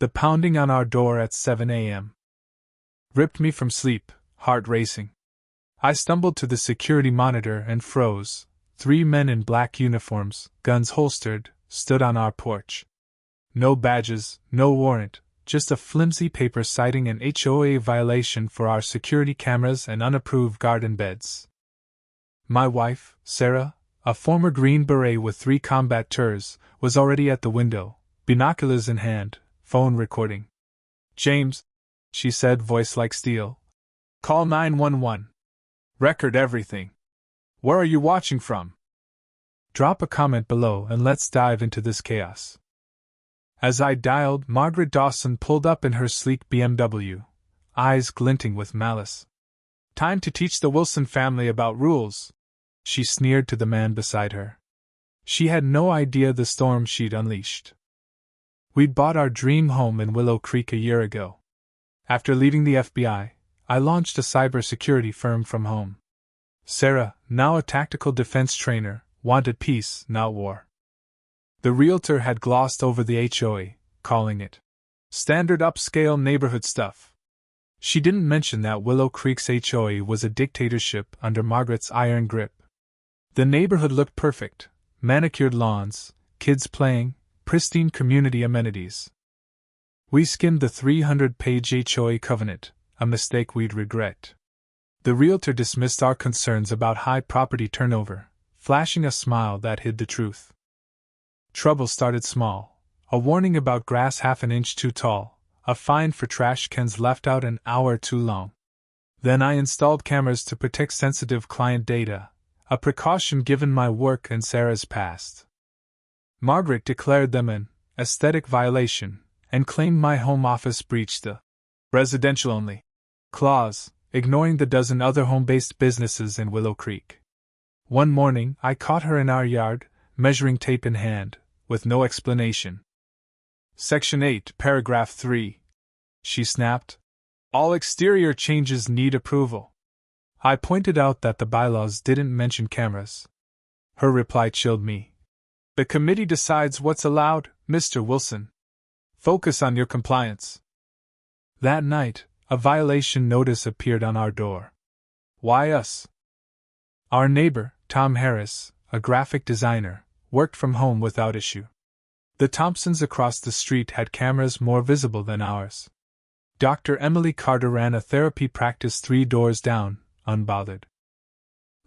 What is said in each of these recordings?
The pounding on our door at 7 a.m. ripped me from sleep, heart racing. I stumbled to the security monitor and froze. 3 men in black uniforms, guns holstered, stood on our porch. No badges, no warrant, just a flimsy paper citing an HOA violation for our security cameras and unapproved garden beds. My wife, Sarah, a former Green Beret with 3 combat tours, was already at the window, binoculars in hand, phone recording. "James," she said, voice like steel. "Call 911. Record everything. Where are you watching from? Drop a comment below and let's dive into this chaos." As I dialed, Margaret Dawson pulled up in her sleek BMW, eyes glinting with malice. "Time to teach the Wilson family about rules," she sneered to the man beside her. She had no idea the storm she'd unleashed. We'd bought our dream home in Willow Creek a year ago. After leaving the FBI, I launched a cybersecurity firm from home. Sarah, now a tactical defense trainer, wanted peace, not war. The realtor had glossed over the HOA, calling it standard upscale neighborhood stuff. She didn't mention that Willow Creek's HOA was a dictatorship under Margaret's iron grip. The neighborhood looked perfect: manicured lawns, kids playing, pristine community amenities. We skimmed the 300-page HOA covenant, a mistake we'd regret. The realtor dismissed our concerns about high property turnover, flashing a smile that hid the truth. Trouble started small: a warning about grass half an inch too tall, a fine for trash cans left out an hour too long. Then I installed cameras to protect sensitive client data, a precaution given my work and Sarah's past. Margaret declared them an aesthetic violation and claimed my home office breached the residential only clause, ignoring the dozen other home-based businesses in Willow Creek. One morning, I caught her in our yard, measuring tape in hand, with no explanation. "Section 8, paragraph 3. She snapped. "All exterior changes need approval." I pointed out that the bylaws didn't mention cameras. Her reply chilled me. "The committee decides what's allowed, Mr. Wilson. Focus on your compliance." That night, a violation notice appeared on our door. Why us? Our neighbor, Tom Harris, a graphic designer, worked from home without issue. The Thompsons across the street had cameras more visible than ours. Dr. Emily Carter ran a therapy practice 3 doors down, unbothered.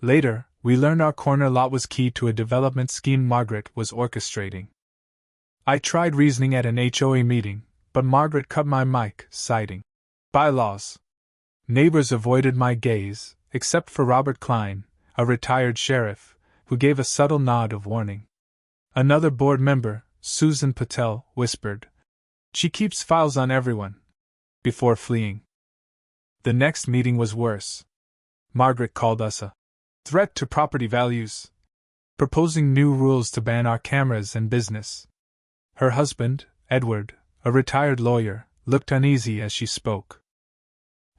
Later, we learned our corner lot was key to a development scheme Margaret was orchestrating. I tried reasoning at an HOA meeting, but Margaret cut my mic, citing bylaws. Neighbors avoided my gaze, except for Robert Klein, a retired sheriff, who gave a subtle nod of warning. Another board member, Susan Patel, whispered, "She keeps files on everyone," before fleeing. The next meeting was worse. Margaret called us a threat to property values, proposing new rules to ban our cameras and business. Her husband, Edward, a retired lawyer, looked uneasy as she spoke.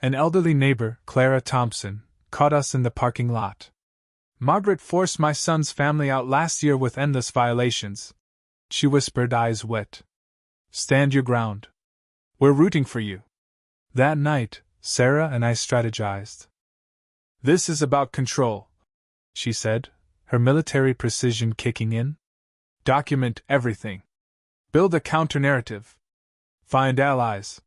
An elderly neighbor, Clara Thompson, caught us in the parking lot. "Margaret forced my son's family out last year with endless violations," she whispered, eyes wet. "Stand your ground. We're rooting for you." That night, Sarah and I strategized. "This is about control," she said, her military precision kicking in. "Document everything. Build a counter-narrative. Find allies."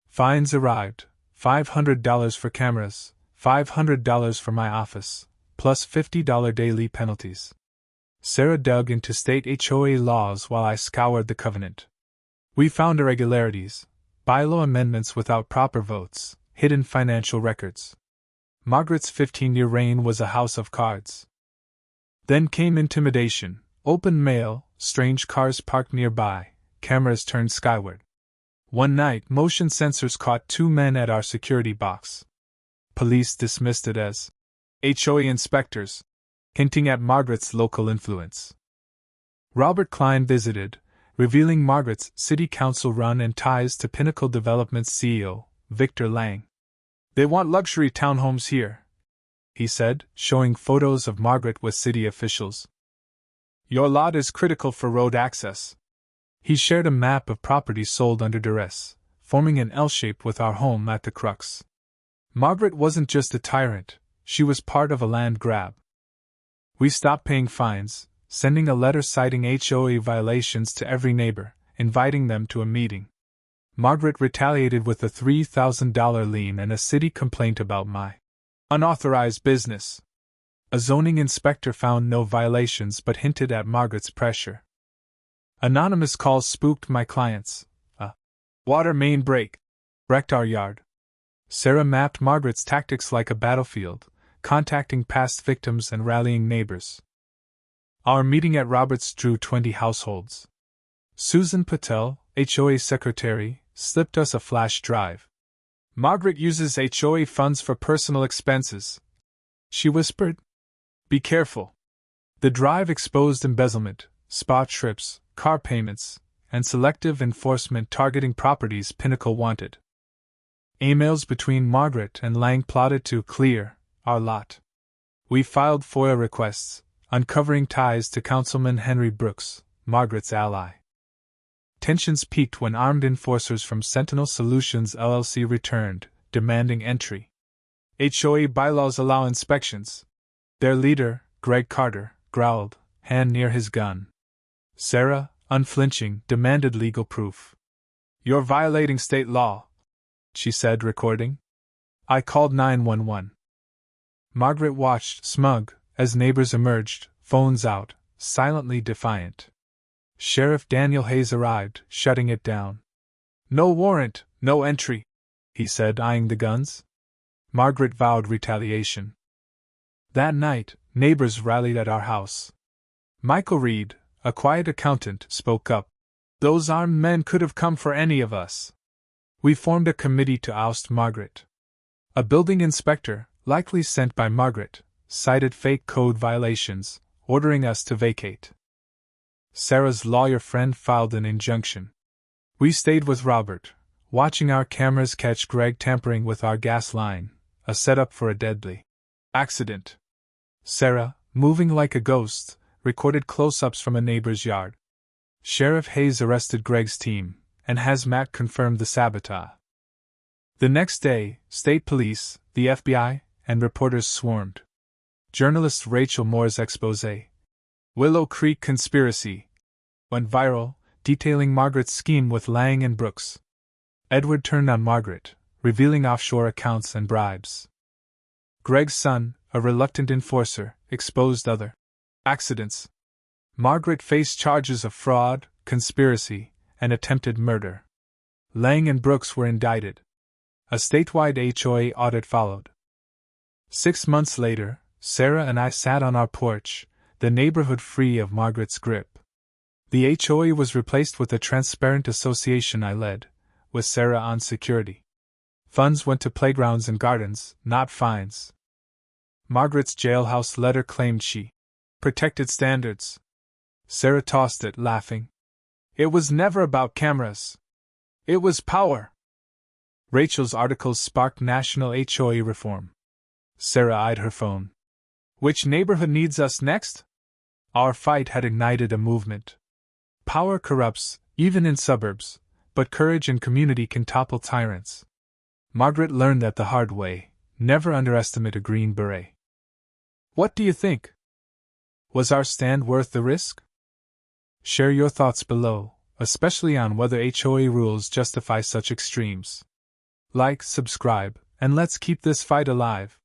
Fines arrived: $500 for cameras, $500 for my office, plus $50 daily penalties. Sarah dug into state HOA laws while I scoured the covenant. We found irregularities, bylaw amendments without proper votes, hidden financial records. Margaret's 15-year reign was a house of cards. Then came intimidation, open mail, strange cars parked nearby, cameras turned skyward. One night, motion sensors caught 2 men at our security box. Police dismissed it as HOA inspectors, hinting at Margaret's local influence. Robert Klein visited, revealing Margaret's city council run and ties to Pinnacle Development's CEO, Victor Lang. "They want luxury townhomes here," he said, showing photos of Margaret with city officials. "Your lot is critical for road access. He shared a map of properties sold under duress, forming an L shape with our home at the crux. Margaret wasn't just a tyrant, she was part of a land grab. We stopped paying fines, sending a letter citing HOA violations to every neighbor, inviting them to a meeting. Margaret retaliated with a $3,000 lien and a city complaint about my unauthorized business. A zoning inspector found no violations but hinted at Margaret's pressure. Anonymous calls spooked my clients. A water main break wrecked our yard. Sarah mapped Margaret's tactics like a battlefield, contacting past victims and rallying neighbors. Our meeting at Roberts drew 20 households. Susan Patel, HOA secretary, slipped us a flash drive. Margaret uses HOA funds for personal expenses, she whispered. Be careful. The drive exposed embezzlement, spa trips, car payments, and selective enforcement targeting properties Pinnacle wanted. Emails between Margaret and Lang plotted to clear our lot. We filed FOIA requests, uncovering ties to Councilman Henry Brooks, Margaret's ally. Tensions peaked when armed enforcers from Sentinel Solutions LLC returned, demanding entry. HOA bylaws allow inspections. Their leader, Greg Carter, growled, hand near his gun. Sarah, unflinching, demanded legal proof. You're violating state law, she said, recording. I called 911. Margaret watched, smug, as neighbors emerged, phones out, silently defiant. Sheriff Daniel Hayes arrived, shutting it down. No warrant, no entry, he said, eyeing the guns. Margaret vowed retaliation. That night, neighbors rallied at our house. Michael Reed, a quiet accountant, spoke up. Those armed men could have come for any of us. We formed a committee to oust Margaret. A building inspector, likely sent by Margaret, cited fake code violations, ordering us to vacate. Sarah's lawyer friend filed an injunction. We stayed with Robert, watching our cameras catch Greg tampering with our gas line, a setup for a deadly accident. Sarah, moving like a ghost, recorded close-ups from a neighbor's yard. Sheriff Hayes arrested Greg's team, and Hazmat confirmed the sabotage. The next day, state police, the FBI, and reporters swarmed. Journalist Rachel Moore's exposé, Willow Creek Conspiracy, went viral, detailing Margaret's scheme with Lang and Brooks. Edward turned on Margaret, revealing offshore accounts and bribes. Greg's son, a reluctant enforcer, exposed other accidents. Margaret faced charges of fraud, conspiracy, and attempted murder. Lang and Brooks were indicted. A statewide HOA audit followed. 6 months later, Sarah and I sat on our porch, the neighborhood free of Margaret's grip. The HOA was replaced with a transparent association I led, with Sarah on security. Funds went to playgrounds and gardens, not fines. Margaret's jailhouse letter claimed she protected standards. Sarah tossed it, laughing. It was never about cameras. It was power. Rachel's articles sparked national HOA reform. Sarah eyed her phone. Which neighborhood needs us next? Our fight had ignited a movement. Power corrupts, even in suburbs, but courage and community can topple tyrants. Margaret learned that the hard way. Never underestimate a Green Beret. What do you think? Was our stand worth the risk? Share your thoughts below, especially on whether HOA rules justify such extremes. Like, subscribe, and let's keep this fight alive.